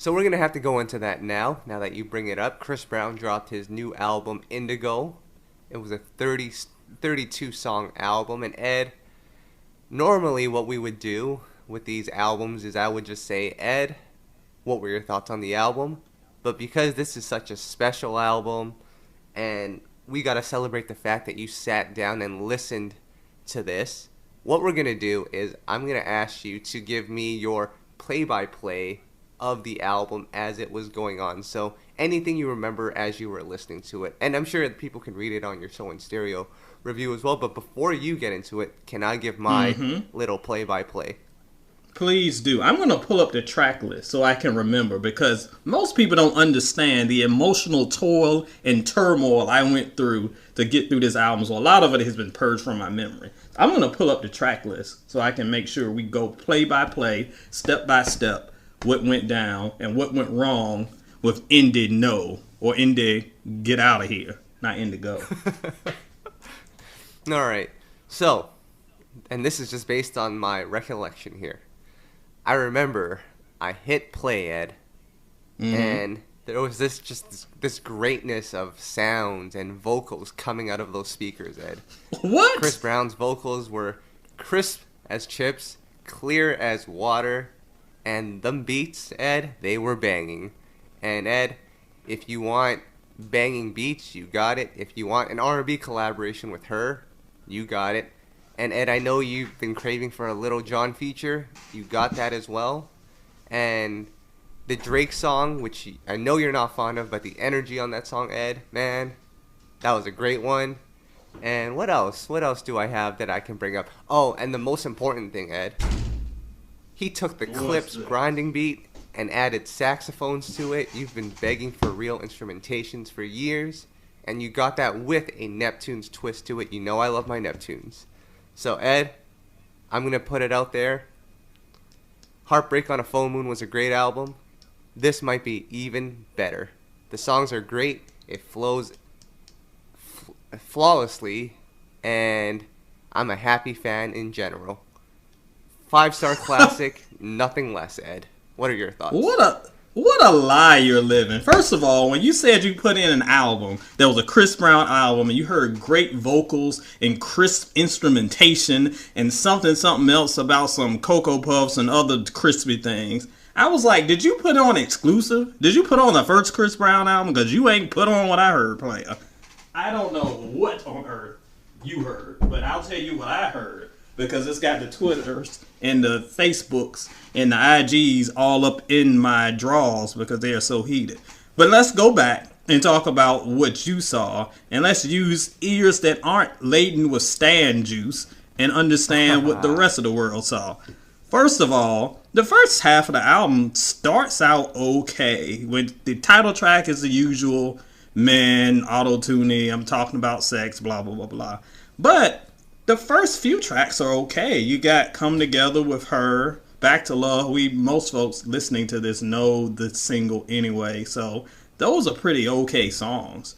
So we're going to have to go into that now that you bring it up. Chris Brown dropped his new album, Indigo. It was a 32 song album. And Ed, normally what we would do with these albums is I would just say, Ed, what were your thoughts on the album? But because this is such a special album, and we got to celebrate the fact that you sat down and listened to this, what we're going to do is I'm going to ask you to give me your play-by-play of the album as it was going on. So anything you remember as you were listening to it. And I'm sure that people can read it on your Soul in Stereo review as well. But before you get into it, can I give my little play-by-play? Please do. I'm going to pull up the track list so I can remember, because most people don't understand the emotional toil and turmoil I went through to get through this album. So a lot of it has been purged from my memory. I'm going to pull up the track list so I can make sure we go play by play, step by step, what went down and what went wrong with Indigo, or get out of here, not Indigo. All right. So, and this is just based on my recollection here. I remember I hit play, Ed, and there was this greatness of sounds and vocals coming out of those speakers, Ed. What? Chris Brown's vocals were crisp as chips, clear as water, and them beats, Ed, they were banging. And Ed, if you want banging beats, you got it. If you want an R&B collaboration with her, you got it. And Ed, I know you've been craving for a Little John feature. You got that as well. And the Drake song, which I know you're not fond of, but the energy on that song, Ed, man, that was a great one. And what else? What else do I have that I can bring up? Oh, and the most important thing, Ed, he took the Clips grinding beat and added saxophones to it. You've been begging for real instrumentations for years, and you got that with a Neptunes twist to it. You know I love my Neptunes. So, Ed, I'm going to put it out there. Heartbreak on a Full Moon was a great album. This might be even better. The songs are great. It flows flawlessly, and I'm a happy fan in general. 5-star classic, nothing less, Ed. What are your thoughts? What a lie you're living. First of all, when you said you put in an album that was a Chris Brown album and you heard great vocals and crisp instrumentation and something else about some Cocoa Puffs and other crispy things, I was like, did you put on exclusive? Did you put on the first Chris Brown album? Because you ain't put on what I heard, player. I don't know what on earth you heard, but I'll tell you what I heard, because it's got the Twitters and the Facebooks and the IGs all up in my drawers because they are so heated. But let's go back and talk about what you saw, and let's use ears that aren't laden with Stan juice and understand what the rest of the world saw. First of all, the first half of the album starts out okay. When the title track is the usual, men, auto-tuning, I'm talking about sex, blah, blah, blah, blah. But the first few tracks are okay. You got Come Together with Her, Back to Love. Most folks listening to this know the single anyway, so those are pretty okay songs.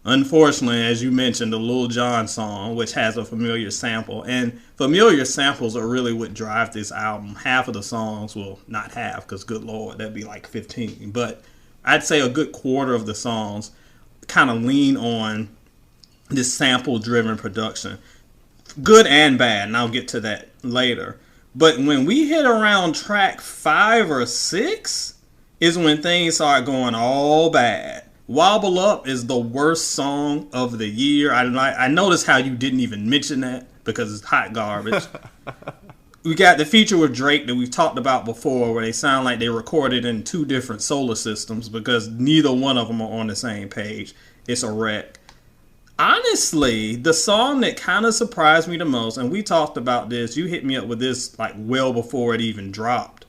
Unfortunately, as you mentioned, the Lil Jon song, which has a familiar sample, and familiar samples are really what drive this album. Half of the songs, well, not half, because good lord, that'd be like 15, but I'd say a good quarter of the songs kind of lean on this sample-driven production. Good and bad, and I'll get to that later. But when we hit around track 5 or 6 is when things start going all bad. Wobble Up is the worst song of the year. I noticed how you didn't even mention that because it's hot garbage. We got the feature with Drake that we've talked about before, where they sound like they recorded in 2 different solar systems because neither one of them are on the same page. It's a wreck. Honestly, the song that kind of surprised me the most, and we talked about this, you hit me up with this like well before it even dropped,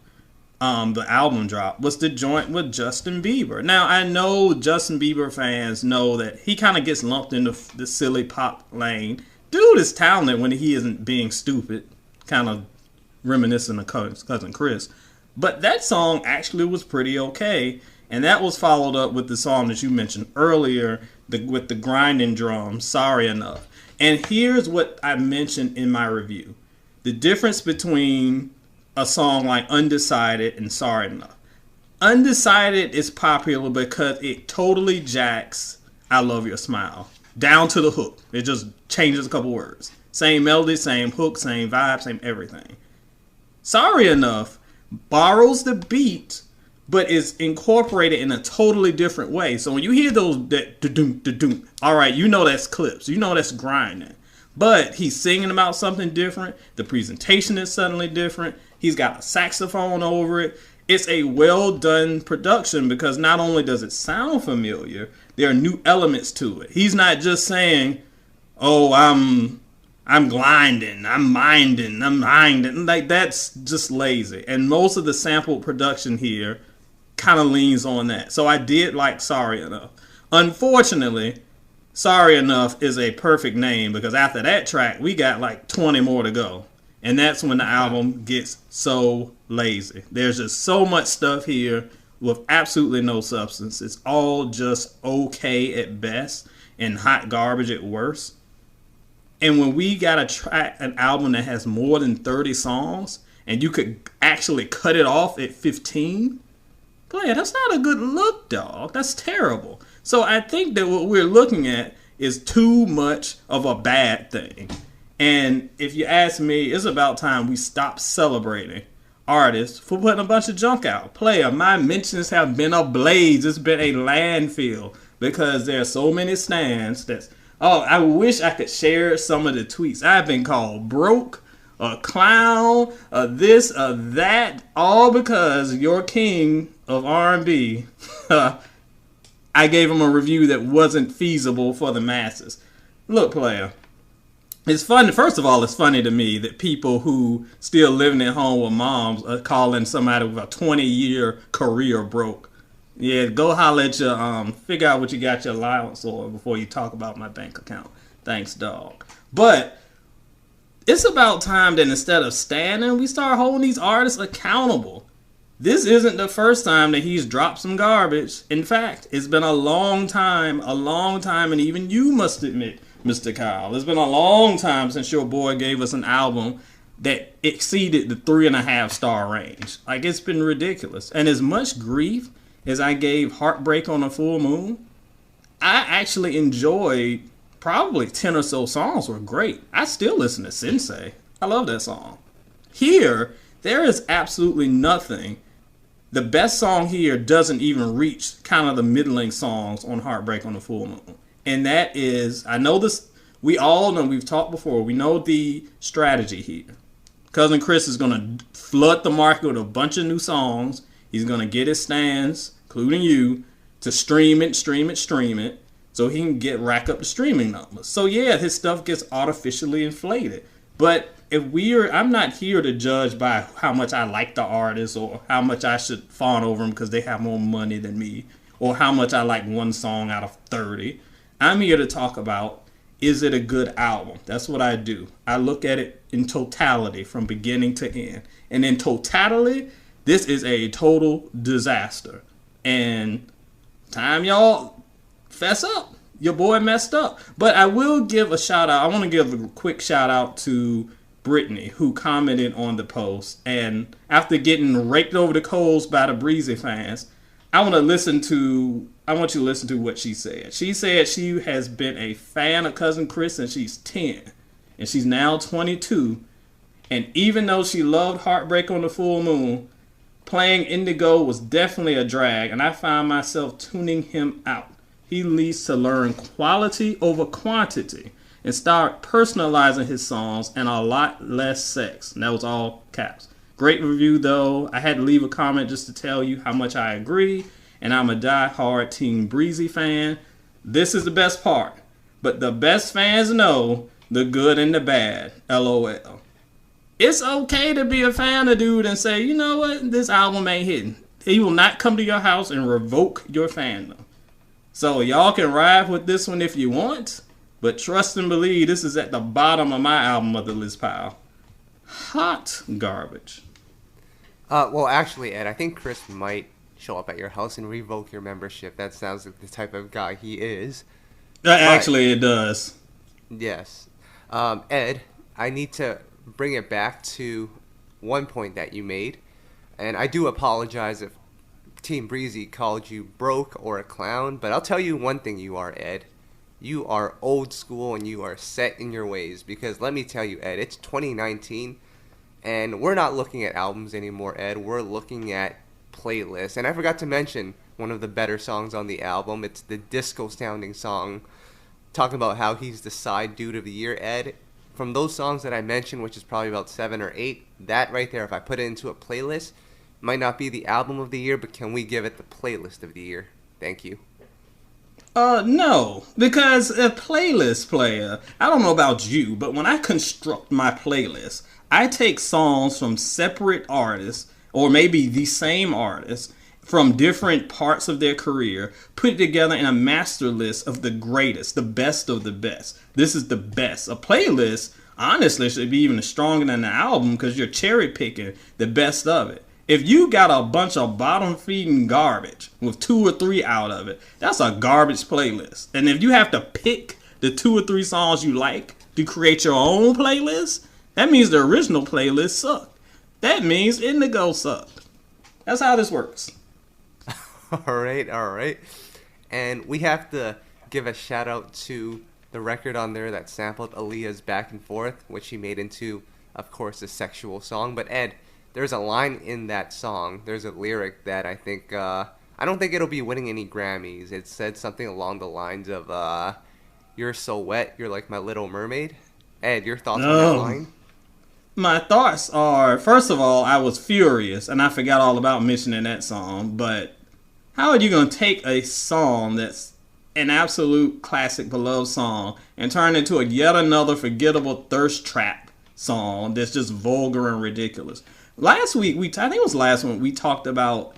the album dropped, was the joint with Justin Bieber. Now, I know Justin Bieber fans know that he kind of gets lumped into the silly pop lane. Dude is talented when he isn't being stupid, kind of reminiscent of Cousin Chris. But that song actually was pretty okay, and that was followed up with the song that you mentioned earlier, with the grinding drums, Sorry Enough. And here's what I mentioned in my review. The difference between a song like Undecided and Sorry Enough. Undecided is popular because it totally jacks I Love Your Smile down to the hook. It just changes a couple words. Same melody, same hook, same vibe, same everything. Sorry Enough borrows the beat, but is incorporated in a totally different way. So when you hear those that da-doom, da-doom, all right, you know that's clips. You know that's grinding. But he's singing about something different. The presentation is suddenly different. He's got a saxophone over it. It's a well-done production because not only does it sound familiar, there are new elements to it. He's not just saying, oh, I'm gliding, I'm minding, I'm minding. Like, that's just lazy. And most of the sampled production here kind of leans on that. So I did like Sorry Enough. Unfortunately, Sorry Enough is a perfect name because after that track, we got like 20 more to go. And that's when the album gets so lazy. There's just so much stuff here with absolutely no substance. It's all just okay at best and hot garbage at worst. And when we got an album that has more than 30 songs and you could actually cut it off at 15, play it. That's not a good look, dog. That's terrible. So I think that what we're looking at is too much of a bad thing. And if you ask me, it's about time we stop celebrating artists for putting a bunch of junk out. Player, my mentions have been ablaze. It's been a landfill because there are so many stands that's, oh, I wish I could share some of the tweets. I've been called broke, a clown, a this, a that, all because your king of R&B, I gave him a review that wasn't feasible for the masses. Look, player, it's funny. First of all, it's funny to me that people who still living at home with moms are calling somebody with a 20-year career broke. Yeah, go holler at your, figure out what you got your allowance for before you talk about my bank account. Thanks, dog. But it's about time that instead of standing, we start holding these artists accountable. This isn't the first time that he's dropped some garbage. In fact, it's been a long time, and even you must admit, Mr. Kyle, it's been a long time since your boy gave us an album that exceeded the 3.5 star range. Like, it's been ridiculous. And as much grief as I gave Heartbreak on a Full Moon, I actually enjoyed probably 10 or so songs were great. I still listen to Sensei. I love that song. Here, there is absolutely nothing. The best song here doesn't even reach kind of the middling songs on Heartbreak on a Full Moon. And that is, I know this, we all know, we've talked before, we know the strategy here. Cousin Chris is going to flood the market with a bunch of new songs. He's going to get his stands, including you, to stream it, so he can rack up the streaming numbers. So yeah, his stuff gets artificially inflated. But I'm not here to judge by how much I like the artist or how much I should fawn over them because they have more money than me, or how much I like one song out of 30. I'm here to talk about, is it a good album? That's what I do. I look at it in totality from beginning to end. And in totality, this is a total disaster. And time y'all fess up. Your boy messed up. But I will give a shout out. I want to give a quick shout out to Brittany, who commented on the post. And after getting raked over the coals by the Breezy fans, I want you to listen to what she said. She said she has been a fan of Cousin Chris since she's 10. And she's now 22. And even though she loved Heartbreak on the Full Moon, playing Indigo was definitely a drag. And I found myself tuning him out. He needs to learn quality over quantity and start personalizing his songs and a lot less sex. And that was all caps. Great review, though. I had to leave a comment just to tell you how much I agree. And I'm a die-hard Team Breezy fan. This is the best part. But the best fans know the good and the bad. LOL. It's okay to be a fan of dude and say, you know what? This album ain't hitting. He will not come to your house and revoke your fandom. So y'all can ride with this one if you want. But trust and believe, this is at the bottom of my album of the list pile. Hot garbage. Well, actually, Ed, I think Chris might show up at your house and revoke your membership. That sounds like the type of guy he is. Actually, it does. Yes. Ed, I need to bring it back to one point that you made. And I do apologize if Team Breezy called you broke or a clown, but I'll tell you one thing you are, Ed. You are old school and you are set in your ways, because let me tell you, Ed, it's 2019 and we're not looking at albums anymore, Ed. We're looking at playlists. And I forgot to mention one of the better songs on the album. It's the disco sounding song talking about how he's the side dude of the year, Ed. From those songs that I mentioned, which is probably about 7 or 8, that right there, if I put it into a playlist, might not be the album of the year, but can we give it the playlist of the year? Thank you. No, because a playlist player, I don't know about you, but when I construct my playlist, I take songs from separate artists, or maybe the same artist, from different parts of their career, put it together in a master list of the greatest, the best of the best. This is the best. A playlist, honestly, should be even stronger than an album because you're cherry picking the best of it. If you got a bunch of bottom-feeding garbage with 2 or 3 out of it, that's a garbage playlist. And if you have to pick the 2 or 3 songs you like to create your own playlist, that means the original playlist sucked. That means Indigo sucked. That's how this works. All right. And we have to give a shout out to the record on there that sampled Aaliyah's Back and Forth, which she made into, of course, a sexual song. But Ed, there's a line in that song, there's a lyric that I think, I don't think it'll be winning any Grammys. It said something along the lines of, you're so wet, you're like my little mermaid. Ed, your thoughts on that line? My thoughts are, first of all, I was furious, and I forgot all about mentioning that song, but how are you going to take a song that's an absolute classic, beloved song, and turn it into a yet another forgettable thirst trap song that's just vulgar and ridiculous? Last week, I think it was last one, we talked about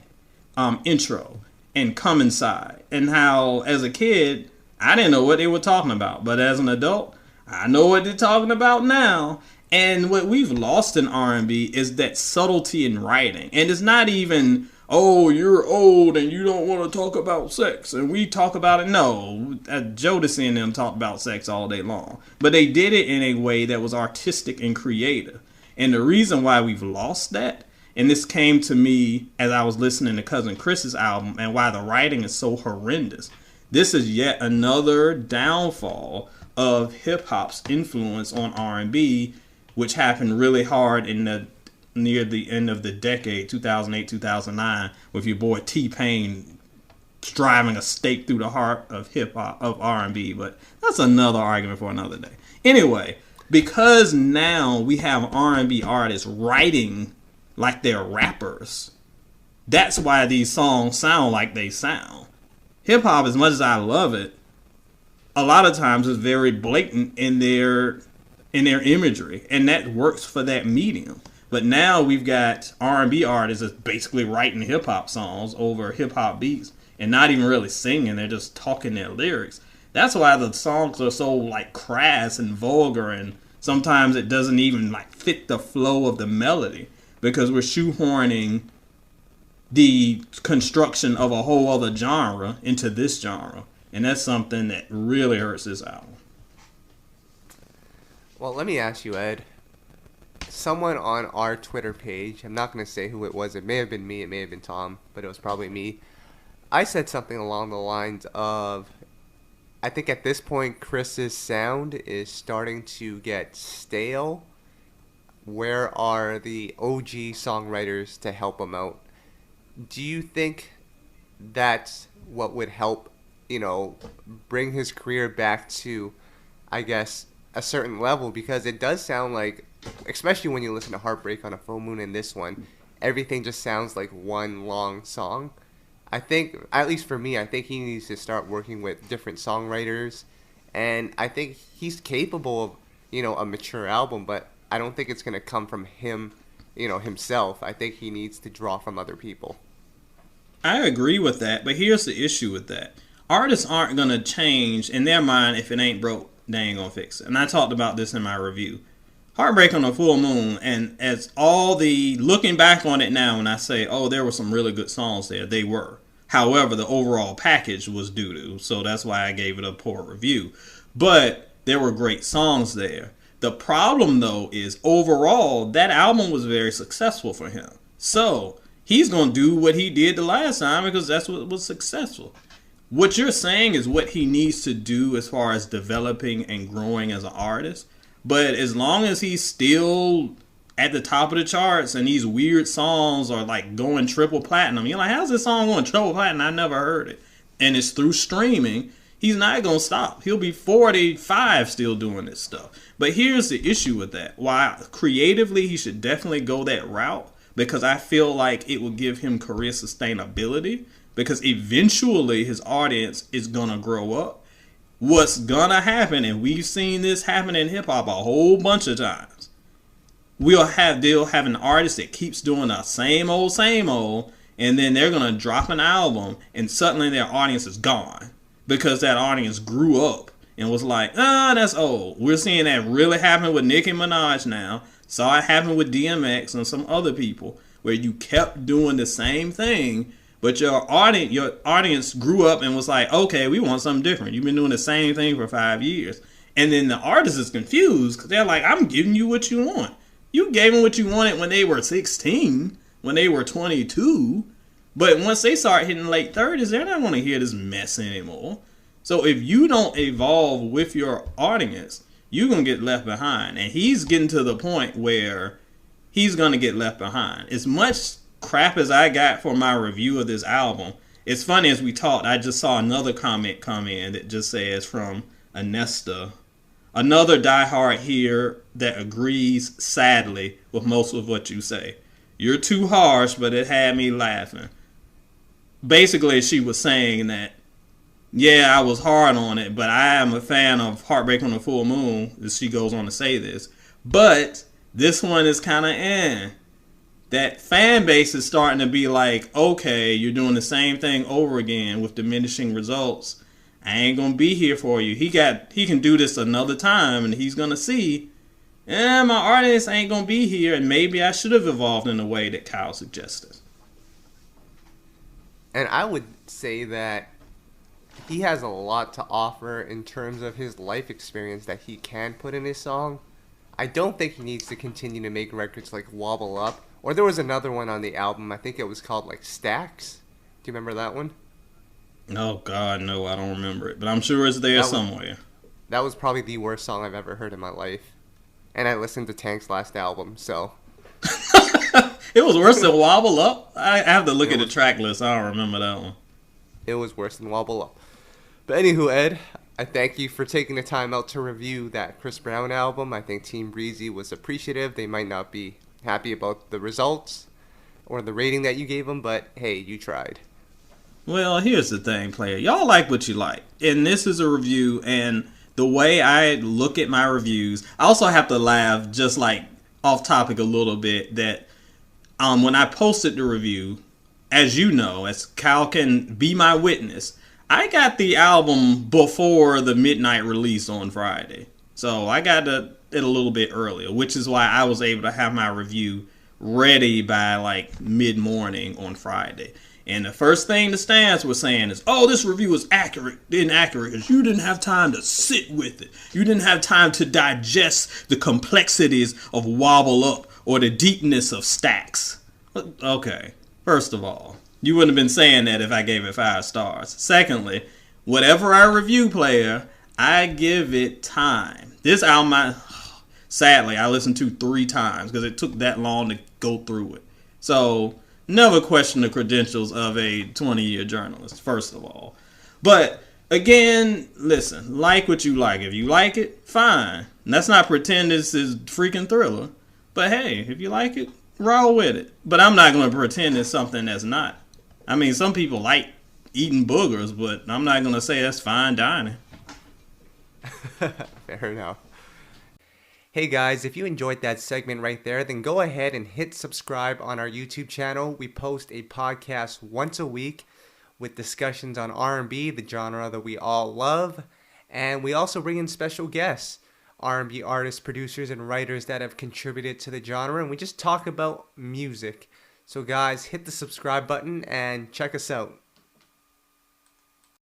Intro and Come Inside, and how, as a kid, I didn't know what they were talking about, but as an adult, I know what they're talking about now. And what we've lost in R&B is that subtlety in writing. And it's not even, oh, you're old and you don't want to talk about sex, and we talk about it. No, Jodeci and them talked about sex all day long. But they did it in a way that was artistic and creative. And the reason why we've lost that, and this came to me as I was listening to Cousin Chris's album, and why the writing is so horrendous. This is yet another downfall of hip-hop's influence on R&B, which happened really hard near the end of the decade, 2008, 2009, with your boy T-Pain driving a stake through the heart of hip-hop, of R&B. But that's another argument for another day. Anyway, because now we have R&B artists writing like they're rappers, that's why these songs sound like they sound. Hip-hop, as much as I love it, a lot of times is very blatant in their imagery, and that works for that medium. But now we've got R&B artists that's basically writing hip-hop songs over hip-hop beats and not even really singing, they're just talking their lyrics. That's why the songs are so like crass and vulgar, and sometimes it doesn't even like fit the flow of the melody, because we're shoehorning the construction of a whole other genre into this genre. And that's something that really hurts this album. Well, let me ask you, Ed. Someone on our Twitter page, I'm not going to say who it was. It may have been me, it may have been Tom, but it was probably me. I said something along the lines of, I think at this point, Chris's sound is starting to get stale. Where are the OG songwriters to help him out? Do you think that's what would help, bring his career back to, I guess, a certain level? Because it does sound like, especially when you listen to Heartbreak on a Full Moon and this one, everything just sounds like one long song. I think, at least for me, I think he needs to start working with different songwriters, and I think he's capable of, a mature album, but I don't think it's going to come from him, himself. I think he needs to draw from other people. I agree with that, but here's the issue with that. Artists aren't going to change in their mind. If it ain't broke, they ain't going to fix it. And I talked about this in my review. Heartbreak on a Full Moon, and as all the looking back on it now, when I say, oh, there were some really good songs there, they were. However, the overall package was doo-doo, so that's why I gave it a poor review. But there were great songs there. The problem, though, is overall, that album was very successful for him. So he's going to do what he did the last time because that's what was successful. What you're saying is what he needs to do as far as developing and growing as an artist. But as long as he's still at the top of the charts and these weird songs are like going triple platinum, you're like, how's this song going triple platinum? I never heard it. And it's through streaming. He's not going to stop. He'll be 45 still doing this stuff. But here's the issue with that. While creatively he should definitely go that route, because I feel like it will give him career sustainability, because eventually his audience is going to grow up. What's going to happen, and we've seen this happen in hip-hop a whole bunch of times, they'll have an artist that keeps doing the same old, and then they're going to drop an album, and suddenly their audience is gone. Because that audience grew up and was like, that's old. We're seeing that really happen with Nicki Minaj now. Saw it happen with DMX and some other people, where you kept doing the same thing, but your audience grew up and was like, okay, we want something different. You've been doing the same thing for 5 years. And then the artist is confused because they're like, I'm giving you what you want. You gave them what you wanted when they were 16, when they were 22. But once they start hitting late 30s, they're not going to hear this mess anymore. So if you don't evolve with your audience, you're going to get left behind. And he's getting to the point where he's going to get left behind. As much crap as I got for my review of this album, it's funny, as we talked, I just saw another comment come in that just says, from Anesta, another diehard here that agrees sadly with most of what you say. You're too harsh, but it had me laughing. Basically, she was saying that, yeah, I was hard on it, but I am a fan of Heartbreak on the Full Moon, as she goes on to say this. But this one is kind of That fan base is starting to be like, okay, you're doing the same thing over again with diminishing results. I ain't going to be here for you. He can do this another time, and he's going to see, my audience ain't going to be here, and maybe I should have evolved in the way that Kyle suggested. And I would say that he has a lot to offer in terms of his life experience that he can put in his song. I don't think he needs to continue to make records like Wobble Up. Or there was another one on the album, I think it was called like Stacks. Do you remember that one? Oh God, no, I don't remember it. But I'm sure it's there somewhere. That was probably the worst song I've ever heard in my life. And I listened to Tank's last album, so... It was worse than Wobble Up? I have to look at the track list. I don't remember that one. It was worse than Wobble Up. But anywho, Ed, I thank you for taking the time out to review that Chris Brown album. I think Team Breezy was appreciative. They might not be happy about the results or the rating that you gave them, but hey, you tried. Well, here's the thing, player. Y'all like what you like. And this is a review, and the way I look at my reviews, I also have to laugh, just like off topic a little bit, that when I posted the review, as you know, as Kyle can be my witness, I got the album before the midnight release on Friday. So I got it a little bit earlier, which is why I was able to have my review ready by like mid-morning on Friday. And the first thing the stands were saying is, oh, this review is inaccurate because you didn't have time to sit with it. You didn't have time to digest the complexities of Wobble Up or the deepness of Stacks. Okay, first of all, you wouldn't have been saying that if I gave it 5 stars. Secondly, whatever I review, player, I give it time. This album, sadly, I listened to 3 times because it took that long to go through it. So, never question the credentials of a 20-year journalist, first of all. But, again, listen, like what you like. If you like it, fine. And let's not pretend this is freaking Thriller. But hey, if you like it, roll with it. But I'm not going to pretend it's something that's not. I mean, some people like eating boogers, but I'm not going to say that's fine dining. Fair enough. Hey guys, if you enjoyed that segment right there, then go ahead and hit subscribe on our YouTube channel. We post a podcast once a week with discussions on R&B, the genre that we all love. And we also bring in special guests, R&B artists, producers, and writers that have contributed to the genre. And we just talk about music. So guys, hit the subscribe button and check us out.